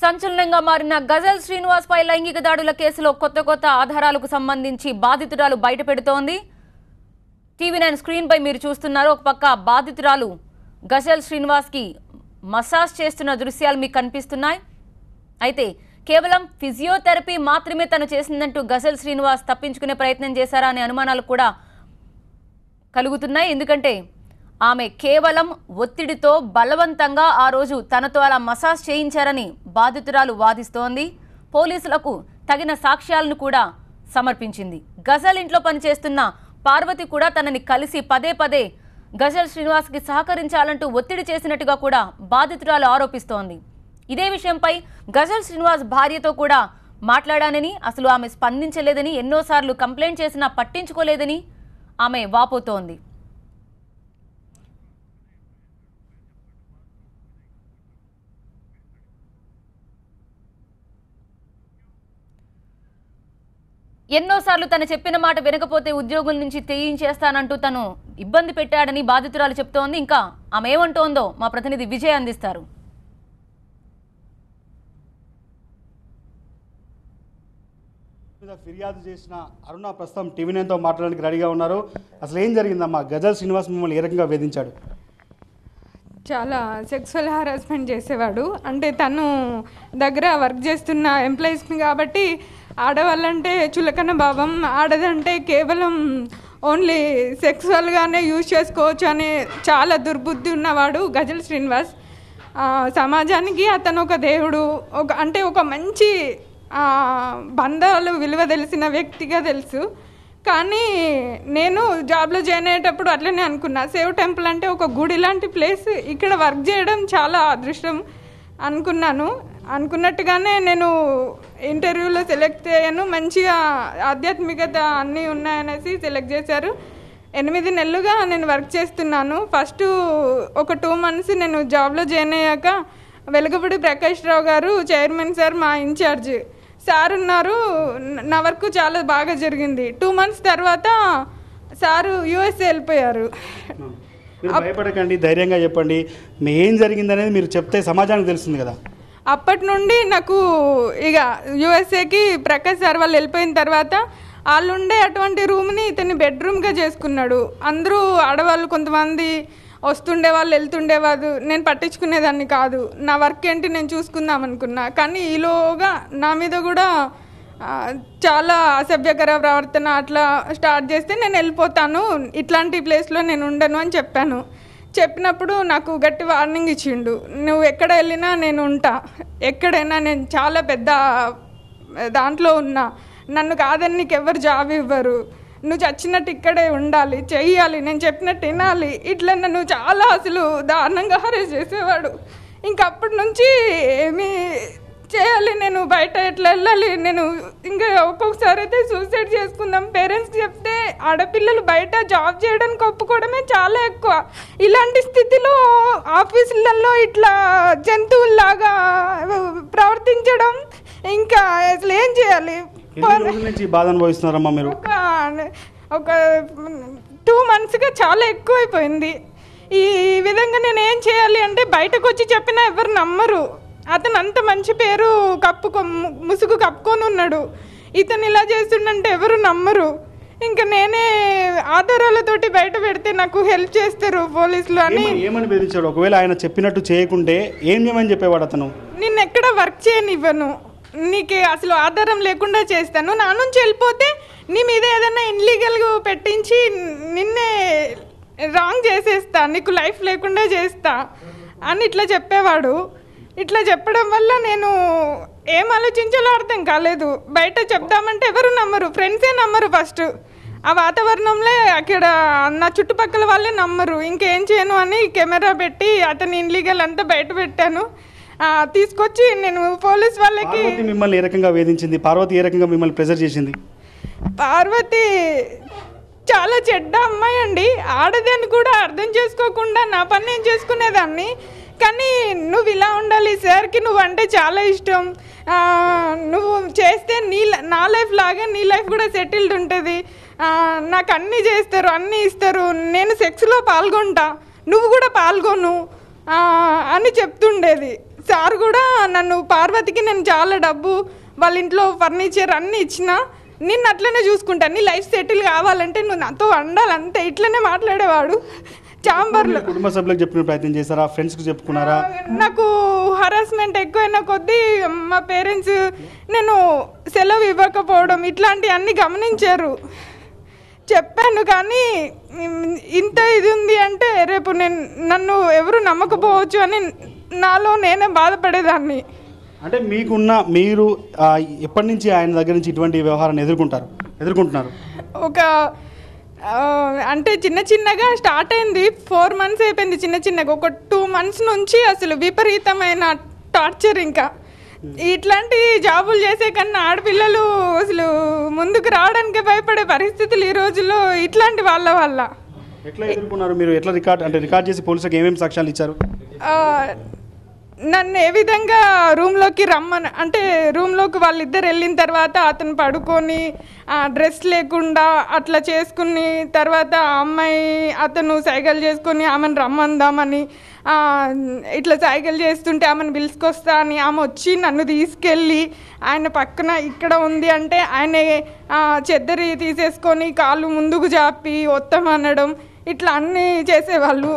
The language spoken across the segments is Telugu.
సంచలనంగా మారిన గజల్ శ్రీనివాస్ పై లైంగిక దాడుల కేసులో కొత్త ఆధారాలకు సంబంధించి బాధితురాలు బయటపెడుతోంది. టీవీ9 స్క్రీన్ పై మీరు చూస్తున్నారు. ఒక పక్క బాధితురాలు గజల్ శ్రీనివాస్ కి మసాజ్ చేస్తున్న దృశ్యాలు మీకు కనిపిస్తున్నాయి. అయితే కేవలం ఫిజియోథెరపీ మాత్రమే తను చేసిందంటూ గజల్ శ్రీనివాస్ తప్పించుకునే ప్రయత్నం చేశారా అనే అనుమానాలు కూడా కలుగుతున్నాయి. ఎందుకంటే ఆమె కేవలం ఒత్తిడితో బలవంతంగా ఆ రోజు తనతో అలా మసాజ్ చేయించారని బాధితురాలు వాదిస్తోంది. పోలీసులకు తగిన సాక్ష్యాలను కూడా సమర్పించింది. గజల్ ఇంట్లో పనిచేస్తున్న పార్వతి కూడా తనని కలిసి పదే గజల్ శ్రీనివాస్కి సహకరించాలంటూ ఒత్తిడి చేసినట్టుగా కూడా బాధితురాలు ఆరోపిస్తోంది. ఇదే విషయంపై గజల్ శ్రీనివాస్ భార్యతో కూడా మాట్లాడానని, అసలు ఆమె స్పందించలేదని, ఎన్నోసార్లు కంప్లైంట్ చేసినా పట్టించుకోలేదని ఆమె వాపోతోంది. ఎన్నోసార్లు తను చెప్పిన మాట వినకపోతే ఉద్యోగుల నుంచి తీయించేస్తానంటూ తను ఇబ్బంది పెట్టాడని బాధితురాలు చెప్తోంది. ఇంకా ఆమె ఏమంటోందో మా ప్రతినిధి విజయ్ అందిస్తారు. ఫిర్యాదు చేసిన అరుణ ప్రస్తుతం టీవీ9తో మాట్లాడడానికి రెడీగా ఉన్నారు. అసలు ఏం జరిగిందమ్మా? గజల్ శ్రీనివాస్ మిమ్మల్ని ఏ రకంగా వేధించాడు? చాలా సెక్సువల్ హారాస్మెంట్ చేసేవాడు. అంటే తను దగ్గర వర్క్ చేస్తున్న ఎంప్లాయీస్ని కాబట్టి ఆడవాళ్ళంటే చులకన భావం, ఆడదంటే కేవలం ఓన్లీ సెక్సువల్గానే యూజ్ చేసుకోవచ్చు అనే చాలా దుర్బుద్ధి ఉన్నవాడు గజల్ శ్రీనివాస్. సమాజానికి అతను ఒక దేవుడు, ఒక మంచి బంధాలు విలువ తెలిసిన వ్యక్తిగా తెలుసు. కానీ నేను జాబ్లో జాయిన్ అయ్యేటప్పుడు అట్లనే అనుకున్నా, సేవ్ టెంపుల్ అంటే ఒక గుడి లాంటి ప్లేస్, ఇక్కడ వర్క్ చేయడం చాలా అదృష్టం అనుకున్నాను. అనుకున్నట్టుగానే నేను ఇంటర్వ్యూలో సెలెక్ట్ అయ్యాను. మంచిగా ఆధ్యాత్మికత అన్నీ ఉన్నాయనేసి సెలెక్ట్ చేశారు. 8 నెలలుగా నేను వర్క్ చేస్తున్నాను. ఫస్ట్ ఒక 2 months నేను జాబ్లో జాయిన్ అయ్యాక వెలగపూడి ప్రకాష్ రావు గారు చైర్మన్ సార్ మా ఇన్ఛార్జ్ సార్ ఉన్నారు. నా వర్క్ చాలా బాగా జరిగింది. 2 months తర్వాత సారు యూఎస్ఏ వెళ్ళిపోయారు. భయపడకండి, ధైర్యంగా చెప్పండి. ఏం జరిగిందనేది మీరు చెప్తే సమాజానికి తెలుస్తుంది కదా. అప్పటి నుండి నాకు ఇక యూఎస్ఏకి ప్రకాష్ సార్ వాళ్ళు వెళ్ళిపోయిన తర్వాత వాళ్ళు ఉండే అటువంటి రూమ్ని ఇతన్ని బెడ్రూమ్గా చేసుకున్నాడు. అందరూ ఆడవాళ్ళు కొంతమంది వస్తుండే వాళ్ళు వెళ్తుండేవారు. నేను పట్టించుకునేదాన్ని కాదు. నా వర్క్ ఏంటి నేను చూసుకుందాం అనుకున్నా. కానీ ఈలోగా నా మీద కూడా చాలా అసభ్యకర ప్రవర్తన అట్లా స్టార్ట్ చేస్తే నేను వెళ్ళిపోతాను, ఇట్లాంటి ప్లేస్లో నేను ఉండను అని చెప్పాను. చెప్పినప్పుడు నాకు గట్టి వార్నింగ్ ఇచ్చిండు, నువ్వు ఎక్కడ వెళ్ళినా నేను ఉంటా, ఎక్కడైనా నేను చాలా పెద్ద దాంట్లో ఉన్నా, నన్ను కాదని నీకు ఎవరు జాబ్ ఇవ్వరు, నువ్వు చచ్చినట్టు ఇక్కడే ఉండాలి, చెయ్యాలి, నేను చెప్పినట్టు వినాలి, ఇట్లా నన్ను చాలా అసలు దారుణంగా హరేజ్ చేసేవాడు. ఇంకప్పటి నుంచి ఏమీ చేయాలి, నేను బయట ఎట్లా వెళ్ళాలి, నేను ఇంకా ఒక్కొక్కసారి అయితే సూసైడ్ చేసుకుందాం పేరెంట్స్కి చెప్తే ఆడపిల్లలు బయట జాబ్ చేయడానికి ఒప్పుకోవడమే చాలా ఎక్కువ. ఇలాంటి స్థితిలో ఆఫీసులలో ఇట్లా జంతువుల్లాగా ప్రవర్తించడం, ఇంకా అసలు ఏం చేయాలి? బాధ అనుభవిస్తున్నారమ్మా మీరు? ఒక 2 monthsగా చాలా ఎక్కువైపోయింది. ఈ విధంగా నేను ఏం చేయాలి అంటే బయటకు వచ్చి చెప్పినా ఎవరు నమ్మరు. అతను అంత మంచి పేరు ముసుగు కప్పుకొని ఉన్నాడు. ఇతను ఇలా చేస్తుండంటే ఎవరు నమ్మరు. ఇంకా నేనే ఆధారాలతోటి బయట పెడితే నాకు హెల్ప్ చేస్తారు పోలీసులు అని. ఏమని బెదిరించాడు? ఒకవేళ ఆయన చెప్పినట్టు చేయకుంటే ఏం చేయమని చెప్పేవాడు అతను? నిన్ను ఎక్కడ వర్క్ చేయనివ్వను, నీకు అసలు ఆధారం లేకుండా చేస్తాను, నా నుంచి వెళ్ళిపోతే నీ మీద ఏదైనా ఇన్లీగల్గా పెట్టించి నిన్నే రాంగ్ చేసేస్తా, నీకు లైఫ్ లేకుండా చేస్తా అని ఇట్లా చెప్పేవాడు. ఇట్లా చెప్పడం వల్ల నేను ఏం ఆలోచించాలో అర్థం కాలేదు. బయట చెప్దామంటే ఎవరు నమ్మరు, ఫ్రెండ్సే నమ్మరు. ఫస్ట్ ఆ వాతావరణంలో అక్కడ నా చుట్టుపక్కల వాళ్ళే నమ్మరు. ఇంకేం చేయను అని కెమెరా పెట్టి అతని ఇన్లీగల్ అంతా బయట పెట్టాను. తీసుకొచ్చి నేను పోలీస్ వాళ్ళకి. మిమ్మల్ని ఏ రకంగా వేధించింది పార్వతి? ఏ రకంగా మిమ్మల్ని ప్రెజర్ చేసింది? పార్వతి చాలా చెడ్డ అమ్మాయి అండి. ఆడదాన్ని కూడా అర్థం చేసుకోకుండా నా పని నేను చేసుకునేదాన్ని. కానీ నువ్వు ఇలా ఉండాలి, సార్కి నువ్వు అంటే చాలా ఇష్టం, నువ్వు చేస్తే నా లైఫ్ లాగా నీ లైఫ్ కూడా సెటిల్డ్ ఉంటుంది, నాకు అన్నీ చేస్తారు, అన్నీ ఇస్తారు, నేను సెక్స్లో పాల్గొంటా, నువ్వు కూడా పాల్గొను అని చెప్తుండేది. సార్ కూడా నన్ను పార్వతికి నేను చాలా డబ్బు వాళ్ళ ఇంట్లో ఫర్నిచర్ అన్నీ ఇచ్చిన, నిన్ను అట్లనే చూసుకుంటాను, నీ లైఫ్ సెటిల్ కావాలంటే నువ్వు నాతో ఉండాలంతే, ఇట్లనే మాట్లాడేవాడు. చాంబర్లో కుటుంబ సభ్యులకు చెప్పిన ప్రయత్నం చేశారా, ఫ్రెండ్స్కి చెప్పుకున్నారా? నాకు హరాస్మెంట్ ఎక్కువైన కొద్దీ మా పేరెంట్స్ నేను సెలవు ఇవ్వకపోవడం ఇట్లాంటివన్నీ గమనించారు. చెప్పాను కానీ ఇంత ఇది ఉంది అంటే రేపు నన్ను ఎవరు నమ్మకపోవచ్చు అని నాలో నేనే బాధపడేదాన్ని. అంటే మీరు ఎప్పటి నుంచి ఆయన దగ్గర నుంచి ఇటువంటి వ్యవహారాన్ని ఎదుర్కొంటున్నారు? ఒక అంటే చిన్నగా స్టార్ట్ అయింది, 4 months అయిపోయింది. చిన్నగా ఒక 2 months నుంచి అసలు విపరీతమైన టార్చర్. ఇంకా ఇట్లాంటి జాబులు చేసే కన్నా ఆడపిల్లలు అసలు ముందుకు రావడానికి భయపడే పరిస్థితులు ఈ రోజుల్లో ఇట్లాంటి వాళ్ళ వల్ల. ఎట్లా ఎదుర్కొన్నారు మీరు? ఎట్లా రికార్డ్ చేసి పోలీసులకు ఏమేమి సాక్ష్యాలు ఇచ్చారు? నన్ను ఏ విధంగా రూమ్లోకి రమ్మని అంటే రూమ్లోకి వాళ్ళిద్దరు వెళ్ళిన తర్వాత అతను పడుకొని డ్రెస్ లేకుండా అట్లా చేసుకుని తర్వాత అతను సైకిల్ చేసుకొని ఆమెను రమ్మందామని ఇట్లా సైకిల్ చేస్తుంటే ఆమెను పిలుచుకొస్తా అని ఆమె వచ్చి నన్ను తీసుకెళ్ళి ఆయన పక్కన ఇక్కడ ఉంది అంటే ఆయన చెద్దరి తీసేసుకొని కాళ్ళు ముందుకు జాపి ఒత్తమనడం ఇట్లా అన్నీ చేసేవాళ్ళు.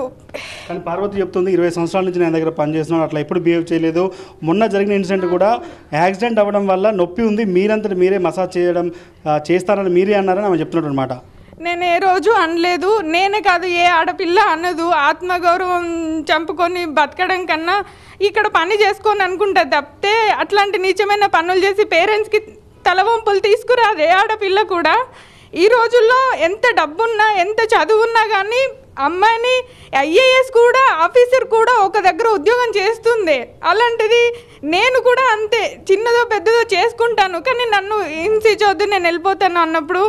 కానీ పార్వతి చెప్తుంది 20 సంవత్సరాల నుంచి నేను దగ్గర పనిచేస్తున్నాను, అట్లా ఎప్పుడు బిహేవ్ చేయలేదు. మొన్న జరిగిన ఇన్సిడెంట్ కూడా యాక్సిడెంట్ అవ్వడం వల్ల నొప్పి ఉంది, మీరంతటి మీరే మసాజ్ చేస్తారని మీరే అన్నారని ఆమె చెప్తున్నట్టు అనమాట. నేను ఏ రోజు అనలేదు, నేనే కాదు ఏ ఆడపిల్ల అనదు. ఆత్మగౌరవం చంపుకొని బతకడం కన్నా ఇక్కడ పని చేసుకొని అనుకుంటుంది తప్పితే అట్లాంటి నీచమైన పనులు చేసి పేరెంట్స్కి తలవంపులు తీసుకురాదు ఏ ఆడపిల్ల కూడా. ఈ రోజుల్లో ఎంత డబ్బున్నా ఎంత చదువున్నా కానీ అమ్మాయిని ఐఏఎస్ కూడా ఆఫీసర్ కూడా ఒక దగ్గర ఉద్యోగం చేస్తుంది. అలాంటిది నేను కూడా అంతే చిన్నదో పెద్దదో చేసుకుంటాను, కానీ నన్ను హింసించొద్దు నేను వెళ్ళిపోతాను అన్నప్పుడు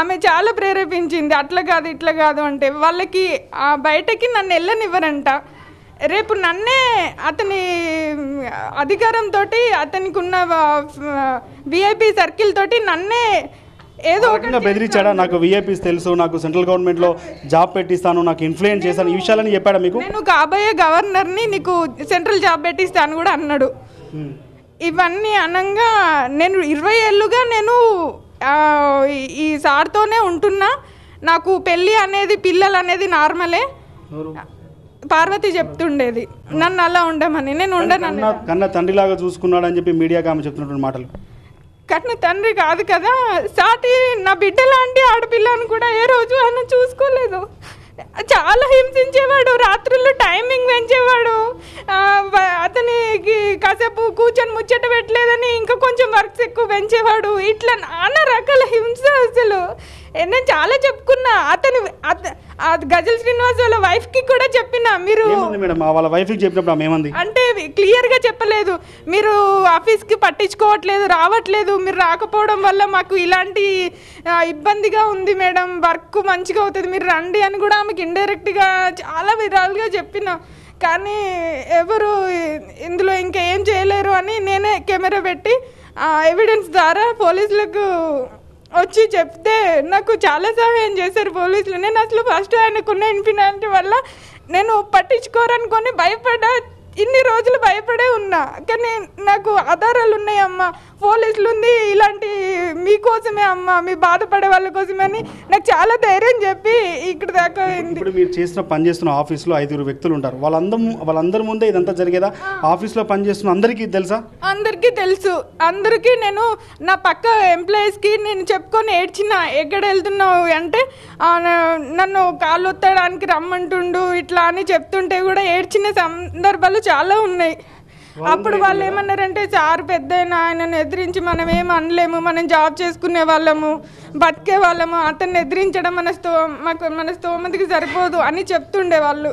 ఆమె చాలా ప్రేరేపించింది. అట్లా కాదు ఇట్లా కాదు అంటే వాళ్ళకి బయటకి నన్ను వెళ్ళనివ్వరంట. రేపు నన్నే అతని అధికారంతో అతనికి ఉన్న విఐపి సర్కిల్ తోటి నన్నే ఏదో ఒకటిగా బెదిరించాడా? నాకు విఐపీస్ తెలుసు, నాకు సెంట్రల్ గవర్నమెంట్లో జాబ్ పెట్టిస్తాను, నాకు ఇన్ఫ్లుయెన్స్ చేశాను, ఈ విషయాలని చెప్పాడా మీకు? నేను కాబోయే గవర్నర్ని నీకు సెంట్రల్ జాబ్ పెట్టిస్తాను కూడా అన్నాడు. ఇవన్నీ అనగా నేను 20 ఏళ్ళుగా నేను ఈ సార్తోనే ఉంటున్నా. నాకు పెళ్ళి అనేది పిల్లలు అనేది నార్మలే. పార్వతి చెప్తుండేది నన్ను అలా ఉండమని, నేను ఉండను. కన్నా తండ్రిలాగా చూసుకున్నాడు అని చెప్పి మీడియాకి ఆమె చెప్తున్నటువంటి మాటలు. కట్న తండ్రి కాదు కదా, సాటి నా బిడ్డ లాంటి ఆడపిల్లను కూడా ఏ రోజు ఆయన చూసుకోలేదు. చాలా హింసించేవాడు, రాత్రుల్లో టైమింగ్ పెంచేవాడు, అతనికి కాసేపు కూర్చొని ముచ్చట పెట్టలేదని ఇంకా కొంచెం వర్క్స్ ఎక్కువ పెంచేవాడు. ఇట్లా నానా రకాల హింస. అసలు నేను చాలా చెప్పుకున్నా. గజల్ శ్రీనివాస్ వాళ్ళ వైఫ్కి కూడా చెప్పిన, మీరు వాళ్ళ వైఫ్కి చెప్పినప్పుడు ఏమంది అంటే క్లియర్గా చెప్పలేదు, మీరు ఆఫీస్కి పట్టించుకోవట్లేదు, రావట్లేదు, మీరు రాకపోవడం వల్ల మాకు ఇలాంటి ఇబ్బందిగా ఉంది మేడం, వర్క్ మంచిగా అవుతుంది, మీరు రండి అని కూడా ఆమెకి ఇండైరెక్ట్గా చాలా విధాలుగా చెప్పిన. కానీ ఎవరు ఇందులో ఇంకా ఏం చేయలేరు అని నేనే కెమెరా పెట్టి ఎవిడెన్స్ ద్వారా పోలీసులకు వచ్చి చెప్తే నాకు చాలా సహాయం చేశారు పోలీసులు. నేను అసలు ఫస్ట్ ఆయనకున్న ఇన్ఫినాలిటీ వల్ల నేను పట్టించుకోరనుకొని ఇన్ని రోజులు భయపడే ఉన్నా. కానీ నాకు ఆధారాలు ఉన్నాయమ్మా, పోలీసులు ఉంది, ఇలాంటి మీకోసమే అమ్మా, మీ బాధపడే వాళ్ళ కోసమే అని నాకు చాలా ధైర్యం చెప్పి ఇక్కడ దాకా. ఇప్పుడు మీరు పనిచేస్తున్న ఆఫీస్లో 5 వ్యక్తులు ఉంటారు, వాళ్ళందరి ముందే ఇదంతా జరిగేదా? ఆఫీస్లో పనిచేస్తున్న అందరికీ తెలుసా? అందరికీ తెలుసు. అందరికీ నేను నా పక్క ఎంప్లాయీస్కి నేను చెప్పుకొని ఏడ్చిన, ఎక్కడ వెళ్తున్నావు అంటే నన్ను కాళ్ళు ఒత్తడానికి రమ్మంటుండు ఇట్లా అని చెప్తుంటే కూడా ఏడ్చిన సందర్భాలు చాలా ఉన్నాయి. అప్పుడు వాళ్ళు ఏమన్నారంటే, సార్ పెద్దయినా ఆయనను ఎదిరించి మనం ఏం అనలేము, మనం జాబ్ చేసుకునే వాళ్ళము, బతికే వాళ్ళము, అతన్ని ఎదిరించడం మన స్తోమతికి సరిపోదు అని చెప్తుండే వాళ్ళు.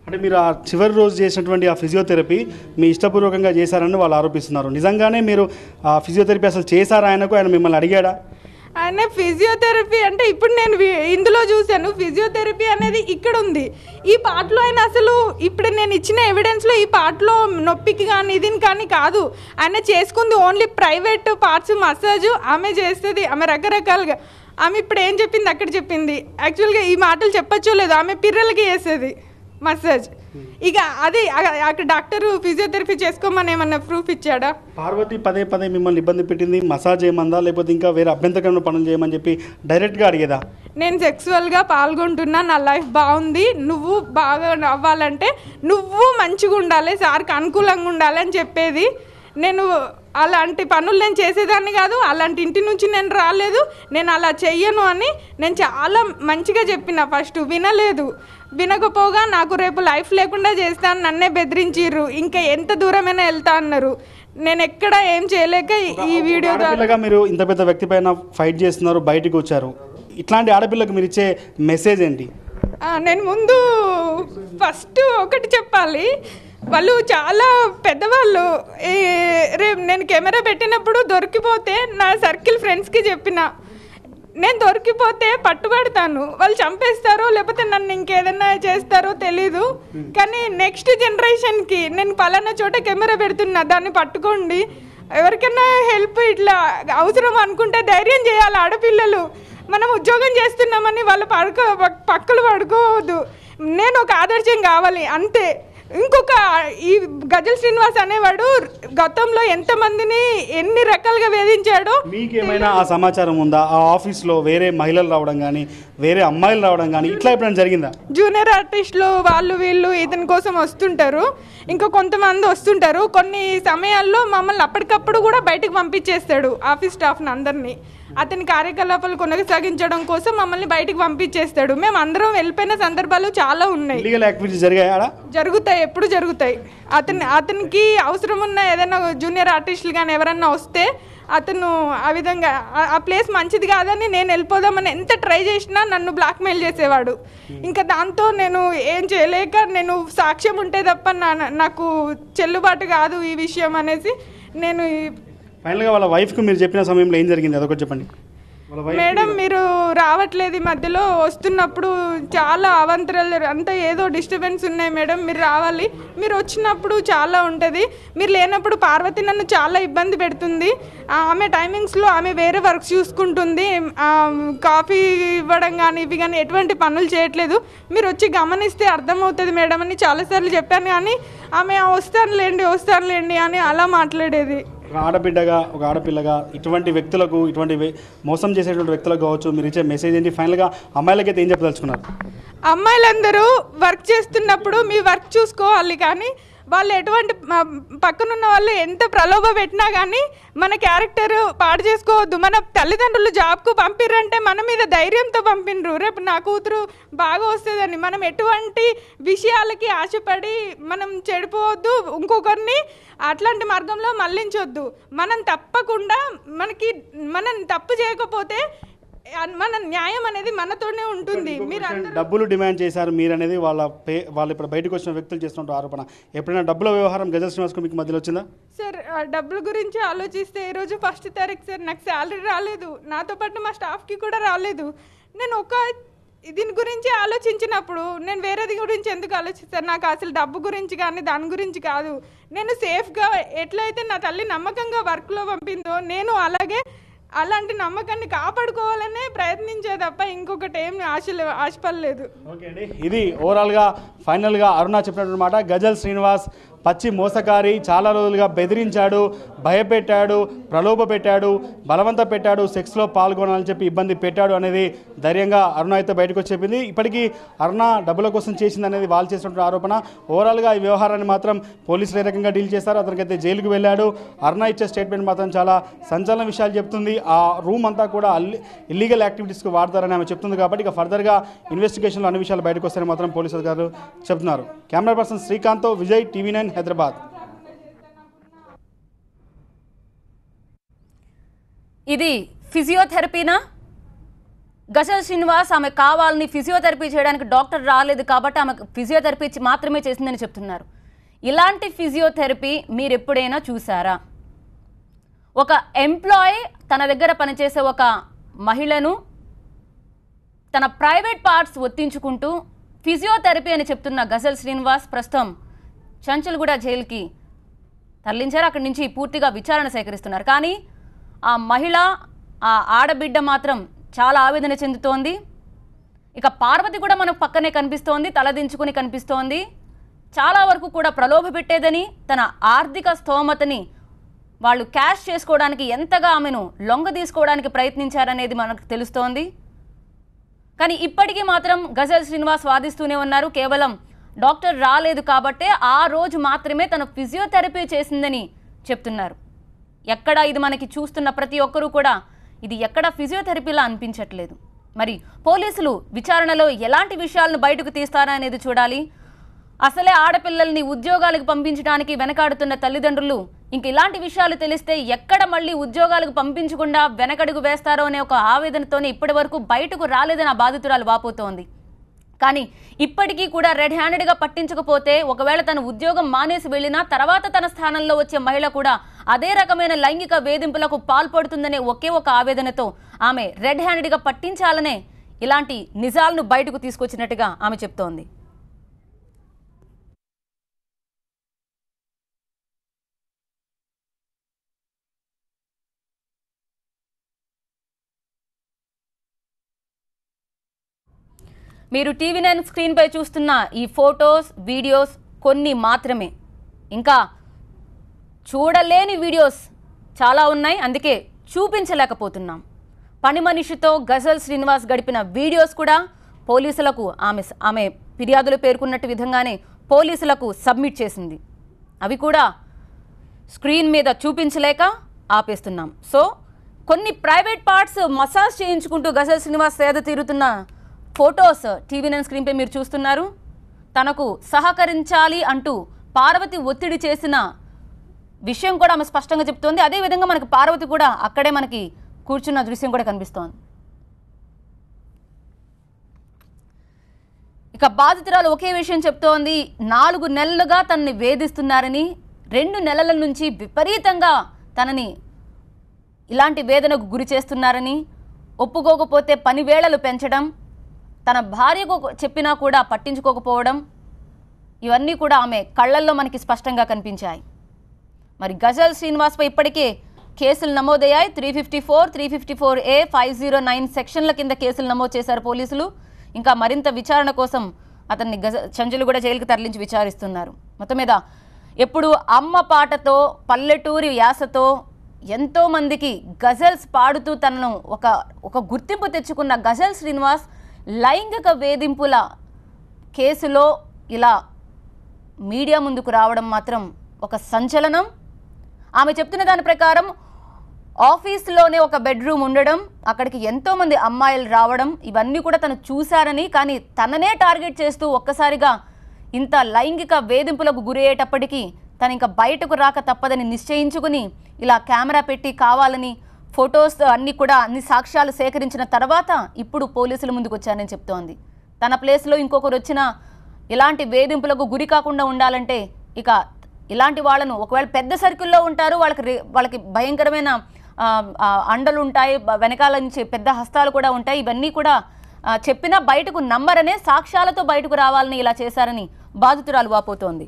అంటే మీరు ఆ చివరి రోజు చేసినటువంటి ఆ ఫిజియోథెరపీ మీ ఇష్టపూర్వకంగా చేశారని వాళ్ళు ఆరోపిస్తున్నారు. నిజంగానే మీరు ఆ ఫిజియోథెరపీ అసలు చేశారా? ఆయన మిమ్మల్ని అడిగాడా? ఆయన ఫిజియోథెరపీ అంటే ఇప్పుడు నేను ఇందులో చూశాను, ఫిజియోథెరపీ అనేది ఇక్కడ ఉంది. ఈ పార్ట్లో ఆయన అసలు ఇప్పుడు నేను ఇచ్చిన ఎవిడెన్స్లో ఈ పార్ట్లో నొప్పికి కానీ ఇదిని కానీ కాదు, ఆయన చేసుకుంది ఓన్లీ ప్రైవేట్ పార్ట్స్ మసాజ్ ఆమె చేస్తుంది. ఆమె రకరకాలుగా ఆమె ఇప్పుడు ఏం చెప్పింది అక్కడ చెప్పింది. యాక్చువల్గా ఈ మాటలు చెప్పచ్చో లేదు, ఆమె పిర్రలకి చేసేది మసాజ్. ఇక అది అక్కడ డాక్టర్ ఫిజియోథెరపీ చేసుకోమని ఏమన్నా ప్రూఫ్ ఇచ్చాడా? పార్వతి పదే పదే మిమ్మల్ని ఇబ్బంది పెట్టింది, మసాజ్ చేయమందా లేకపోతే ఇంకా వేరే అభ్యంతరకరమైన పనులు చేయమని చెప్పి డైరెక్ట్గా అడిగేదా? నేను సెక్సువల్గా పాల్గొంటున్నా, నా లైఫ్ బాగుంది, నువ్వు బాగా అవ్వాలంటే నువ్వు మంచిగా ఉండాలి, సార్కి అనుకూలంగా ఉండాలి అని చెప్పేది. నేను అలాంటి పనులు నేను చేసేదాన్ని కాదు, అలాంటి ఇంటి నుంచి నేను రాలేదు, నేను అలా చెయ్యను అని నేను చాలా మంచిగా చెప్పిన. ఫస్ట్ వినలేదు, వినకపోగా నాకు రేపు లైఫ్ లేకుండా చేస్తాను, నన్నే బెదిరించిర్రు, ఇంకా ఎంత దూరమైనా వెళ్తా అన్నారు. నేను ఎక్కడ ఏం చేయలేక ఈ వీడియో ద్వారా మీరు ఇంత పెద్ద వ్యక్తి పైన ఫైట్ చేస్తున్నారు, బయటకు వచ్చారు, ఇట్లాంటి ఆడపిల్లకు మీరు ఇచ్చే మెసేజ్ ఏంటి? నేను ముందు ఫస్ట్ ఒకటి చెప్పాలి, వాళ్ళు చాలా పెద్దవాళ్ళు. రేపు నేను కెమెరా పెట్టినప్పుడు దొరికిపోతే నా సర్కిల్ ఫ్రెండ్స్కి చెప్పిన, నేను దొరికిపోతే పట్టుబడతాను, వాళ్ళు చంపేస్తారో లేకపోతే నన్ను ఇంకేదన్నా చేస్తారో తెలీదు, కానీ నెక్స్ట్ జనరేషన్కి నేను పలానా చోట కెమెరా పెడుతున్నా, దాన్ని పట్టుకోండి, ఎవరికైనా హెల్ప్ ఇట్లా అవసరం అనుకుంటే ధైర్యం చేయాలి. ఆడపిల్లలు మనం ఉద్యోగం చేస్తున్నామని వాళ్ళు పక్కలు పడుకోవద్దు, నేను ఒక ఆదర్శం కావాలి అంతే. ఇంకొక ఈ గజల్ శ్రీనివాస్ అనేవాడు గతంలో ఎంతమందిని ఎన్ని రకాలుగా వేధించాడో మీకేమైనా ఆ సమాచారం ఉందా? ఆ ఆఫీస్లో వేరే మహిళలు రావడం కానీ వేరే అమ్మాయిలు రావడం కానీ ఇట్లా ఎప్పుడైనా జరిగిందా? జూనియర్ ఆర్టిస్టులు వాళ్ళు వీళ్ళు ఇతని కోసం వస్తుంటారు, ఇంకా కొంతమంది వస్తుంటారు. కొన్ని సమయాల్లో మమ్మల్ని అప్పటికప్పుడు కూడా బయటకు పంపించేస్తాడు, ఆఫీస్ స్టాఫ్ని అందరినీ. అతని కార్యకలాపాలు కొనసాగించడం కోసం మమ్మల్ని బయటకు పంపించేస్తాడు. మేము అందరం వెళ్ళిపోయిన సందర్భాలు చాలా ఉన్నాయి. లీగల్ యాక్టివిటీస్ జరిగాయా? జరుగుతాయి, ఎప్పుడు జరుగుతాయి. అతనికి అవసరం ఉన్న ఏదైనా జూనియర్ ఆర్టిస్టులు కానీ ఎవరన్నా వస్తే అతను ఆ విధంగా ఆ ప్లేస్ మంచిది కాదని నేను వెళ్ళిపోదామని ఎంత ట్రై చేసినా నన్ను బ్లాక్మెయిల్ చేసేవాడు. ఇంకా దాంతో నేను ఏం చేయలేక, నేను సాక్ష్యం ఉంటే తప్ప నాకు చెల్లుబాటు కాదు ఈ విషయం అనేసి నేను ఫైనల్గా వాళ్ళ వైఫ్కి మీరు చెప్పిన సమయంలో ఏం జరిగింది అదొకటి చెప్పండి. మేడం మీరు రావట్లేదు, ఈ మధ్యలో వస్తున్నప్పుడు చాలా అవంతరాలు అంతా ఏదో డిస్టర్బెన్స్ ఉన్నాయి మేడం, మీరు రావాలి, మీరు వచ్చినప్పుడు చాలా ఉంటుంది, మీరు లేనప్పుడు పార్వతి నన్ను చాలా ఇబ్బంది పెడుతుంది, ఆమె టైమింగ్స్లో ఆమె వేరే వర్క్ చూసుకుంటుంది, కాఫీ ఇవ్వడం కానీ ఇవి కానీ ఎటువంటి పనులు చేయట్లేదు, మీరు వచ్చి గమనిస్తే అర్థమవుతుంది మేడం అని చాలాసార్లు చెప్పాను. కానీ ఆమె వస్తానులేండి అని అలా మాట్లాడేది. ఒక ఆడబిడ్డగా, ఒక ఆడపిల్లగా ఇటువంటి వ్యక్తులకు, ఇటువంటి మోసం చేసేటువంటి వ్యక్తులకు కావచ్చు మీరు ఇచ్చే మెసేజ్ ఏంటి? ఫైనల్గా అమ్మాయిలకైతే ఏం చెప్పదలుచుకున్నారు? అమ్మాయిలందరూ వర్క్ చేస్తున్నప్పుడు మీ వర్క్ చూసుకోవాలి, కానీ వాళ్ళు ఎటువంటి పక్కనున్న వాళ్ళు ఎంత ప్రలోభ పెట్టినా కానీ మన క్యారెక్టర్ పాడు చేసుకోవద్దు. మన తల్లిదండ్రులు జాబ్కు పంపిర్రంటే మన మీద ధైర్యంతో పంపినరు, రేపు నా కూతురు బాగా వస్తుందని. మనం ఎటువంటి విషయాలకి ఆశపడి మనం చెడిపోవద్దు, ఇంకొకరిని అట్లాంటి మార్గంలో మళ్లించొద్దు. మనం తప్పకుండా మనం తప్పు చేయకపోతే మన న్యాయం అనేది మనతోనే ఉంటుంది. మీరు డబ్బులు డిమాండ్ చేశారు మీరు అనేది వాళ్ళు ఇప్పుడు బయటకు వచ్చిన వ్యక్తులు చేస్తున్న ఆరోపణ. ఎప్పుడైనా డబ్బుల వ్యవహారం గజల్ శ్రీనివాస్కు మీకు మధ్యలో వచ్చిందా? సార్ డబ్బుల గురించి ఆలోచిస్తే ఈరోజు 1st తారీఖు సార్, నాకు శాలరీ రాలేదు, నాతో పాటు మా స్టాఫ్కి కూడా రాలేదు. నేను దీని గురించి ఆలోచించినప్పుడు నేను వేరేది గురించి ఎందుకు ఆలోచిస్తాను? నాకు అసలు డబ్బు గురించి కానీ దాని గురించి కాదు. నేను సేఫ్గా ఎట్లయితే నా తల్లి నమ్మకంగా వర్క్లో పంపిందో నేను అలాంటి నమ్మకాన్ని కాపాడుకోవాలనే ప్రయత్నించే తప్ప ఇంకొకటి ఏం ఆశపడలేదు. ఓకే అండి, ఇది ఓవరాల్గా ఫైనల్గా అరుణ చెప్పినటువంటి మాట. గజల్ శ్రీనివాస్ పచ్చి మోసకారి, చాలా రోజులుగా బెదిరించాడు, భయపెట్టాడు, ప్రలోభ పెట్టాడు, బలవంత పెట్టాడు, సెక్స్లో పాల్గొనాలని చెప్పి ఇబ్బంది పెట్టాడు అనేది ధైర్యంగా అరుణ అయితే బయటకు వచ్చి చెప్పింది. ఇప్పటికీ అరుణ డబ్బుల కోసం చేసింది అనేది వాళ్ళు చేసినటువంటి ఆరోపణ. ఓవరాల్గా ఈ వ్యవహారాన్ని మాత్రం పోలీసులు ఏ రకంగా డీల్ చేశారు, అతనికైతే జైలుకు వెళ్ళాడు. అరుణ ఇచ్చే స్టేట్మెంట్ మాత్రం చాలా సంచలన విషయాలు చెప్తుంది. ఆ రూమ్ అంతా కూడా ఇల్లీగల్ యాక్టివిటీస్కి వాడతారని ఆమె చెప్తుంది. కాబట్టి ఇక ఫర్దర్గా ఇన్వెస్టిగేషన్లో అన్ని విషయాలు బయటకు వస్తాయని మాత్రం పోలీసు అధికారులు చెప్తున్నారు. కెమెరా పర్సన్ శ్రీకాంత్తో విజయ్, TV9 హైదరాబాద్. ఇది ఫిజియోథెరపీనా? గజల్ శ్రీనివాస్ ఆమె కావాలని ఫిజియోథెరపీ చేయడానికి డాక్టర్ రాలేదు కాబట్టి ఆమె ఫిజియోథెరపీ మాత్రమే చేసిందని చెప్తున్నారు. ఇలాంటి ఫిజియోథెరపీ మీరు ఎప్పుడైనా చూసారా? ఒక ఎంప్లాయీ తన దగ్గర పనిచేసే ఒక మహిళను తన ప్రైవేట్ పార్ట్స్ ఒత్తించుకుంటూ ఫిజియోథెరపీ అని చెప్తున్న గజల్ శ్రీనివాస్ ప్రస్తుతం చంచల్గూడ జైలుకి తరలించారు. అక్కడి నుంచి పూర్తిగా విచారణ సేకరిస్తున్నారు. కానీ ఆ మహిళ, ఆ ఆడబిడ్డ మాత్రం చాలా ఆవేదన చెందుతోంది. ఇక పార్వతి కూడా మనకు పక్కనే కనిపిస్తోంది, తలదించుకుని కనిపిస్తోంది. చాలా వరకు కూడా ప్రలోభపెట్టేదని, తన ఆర్థిక స్తోమతని వాళ్ళు క్యాష్ చేసుకోవడానికి ఎంతగా ఆమెను లొంగ తీసుకోవడానికి ప్రయత్నించారనేది మనకు తెలుస్తోంది. కానీ ఇప్పటికీ మాత్రం గజల్ శ్రీనివాస్ వాదిస్తూనే ఉన్నారు. కేవలం డాక్టర్ రాలేదు కాబట్టే ఆ రోజు మాత్రమే తను ఫిజియోథెరపీ చేసిందని చెప్తున్నారు. ఎక్కడ ఇది మనకి చూస్తున్న ప్రతి ఒక్కరూ కూడా ఇది ఎక్కడ ఫిజియోథెరపీలా అనిపించట్లేదు. మరి పోలీసులు విచారణలో ఎలాంటి విషయాలను బయటకు తీస్తారా అనేది చూడాలి. అసలే ఆడపిల్లల్ని ఉద్యోగాలకు పంపించడానికి వెనకాడుతున్న తల్లిదండ్రులు ఇంక ఇలాంటి విషయాలు తెలిస్తే ఎక్కడ మళ్ళీ ఉద్యోగాలకు పంపించకుండా వెనకడుగు వేస్తారో అనే ఒక ఆవేదనతోనే ఇప్పటి వరకు బయటకు రాలేదని ఆ బాధితురాలు వాపోతోంది. కానీ ఇప్పటికీ కూడా రెడ్ హ్యాండెడ్గా పట్టించకపోతే, ఒకవేళ తన ఉద్యోగం మానేసి వెళ్ళినా తర్వాత తన స్థానంలో వచ్చే మహిళ కూడా అదే రకమైన లైంగిక వేధింపులకు పాల్పడుతుందనే ఒకే ఒక ఆవేదనతో ఆమె రెడ్ హ్యాండెడ్గా పట్టించాలనే ఇలాంటి నిజాలను బయటకు తీసుకొచ్చినట్టుగా ఆమె చెప్తోంది. మీరు TV9 స్క్రీన్పై చూస్తున్న ఈ ఫొటోస్, వీడియోస్ కొన్ని మాత్రమే. ఇంకా చూడలేని వీడియోస్ చాలా ఉన్నాయి, అందుకే చూపించలేకపోతున్నాం. పని మనిషితో గజల్ శ్రీనివాస్ గడిపిన వీడియోస్ కూడా పోలీసులకు ఆమె ఫిర్యాదులు పేర్కొన్నట్టు విధంగానే పోలీసులకు సబ్మిట్ చేసింది. అవి కూడా స్క్రీన్ మీద చూపించలేక ఆపేస్తున్నాం. సో కొన్ని ప్రైవేట్ పార్ట్స్ మసాజ్ చేయించుకుంటూ గజల్ శ్రీనివాస్ సేద తీరుతున్న ఫొటోస్ TV9 స్క్రీన్పై మీరు చూస్తున్నారు. తనకు సహకరించాలి అంటూ పార్వతి ఒత్తిడి చేసిన విషయం కూడా ఆమె స్పష్టంగా చెప్తోంది. అదేవిధంగా మనకు పార్వతి కూడా అక్కడే మనకి కూర్చున్న దృశ్యం కూడా కనిపిస్తోంది. ఇక బాధితురాలు ఒకే విషయం చెప్తోంది. 4 నెలలుగా తనని వేధిస్తున్నారని, 2 నెలల నుంచి విపరీతంగా తనని ఇలాంటి వేదనకు గురి చేస్తున్నారని, ఒప్పుకోకపోతే పని వేళలు పెంచడం, తన భార్యకు చెప్పినా కూడా పట్టించుకోకపోవడం, ఇవన్నీ కూడా ఆమె కళ్ళల్లో మనకి స్పష్టంగా కనిపించాయి. మరి గజల్ శ్రీనివాస్పై ఇప్పటికే కేసులు నమోదయ్యాయి. 354, 354A, 509 సెక్షన్ల కింద కేసులు నమోదు చేశారు పోలీసులు. ఇంకా మరింత విచారణ కోసం అతన్ని చంచల్గూడ జైలుకి తరలించి విచారిస్తున్నారు. మొత్తం మీద ఎప్పుడు అమ్మ పాటతో, పల్లెటూరి యాసతో ఎంతోమందికి గజల్స్ పాడుతూ తనను ఒక గుర్తింపు తెచ్చుకున్న గజల్ శ్రీనివాస్ లైంగిక వేధింపుల కేసులో ఇలా మీడియా ముందుకు రావడం మాత్రం ఒక సంచలనం. ఆమె చెప్తున్న దాని ప్రకారం ఆఫీస్లోనే ఒక బెడ్రూమ్ ఉండడం, అక్కడికి ఎంతోమంది అమ్మాయిలు రావడం, ఇవన్నీ కూడా తను చూశారని, కానీ తననే టార్గెట్ చేస్తూ ఒక్కసారిగా ఇంత లైంగిక వేధింపులకు గురయ్యేటప్పటికీ తను ఇంకా బయటకు రాక తప్పదని నిశ్చయించుకుని ఇలా కెమెరా పెట్టి కావాలని ఫొటోస్ అన్ని సాక్ష్యాలు సేకరించిన తర్వాత ఇప్పుడు పోలీసుల ముందుకు వచ్చారని చెప్తోంది. తన ప్లేస్లో ఇంకొకరు వచ్చినా ఇలాంటి వేధింపులకు గురి కాకుండా ఉండాలంటే ఇక ఇలాంటి వాళ్ళను, ఒకవేళ పెద్ద సర్కిల్లో ఉంటారు, వాళ్ళకి భయంకరమైన అండలు ఉంటాయి, వెనకాల నుంచి పెద్ద హస్తాలు కూడా ఉంటాయి, ఇవన్నీ కూడా చెప్పినా బయటకు నమ్మరనే, సాక్ష్యాలతో బయటకు రావాలని ఇలా చేశారని బాధితురాలు వాపోతోంది.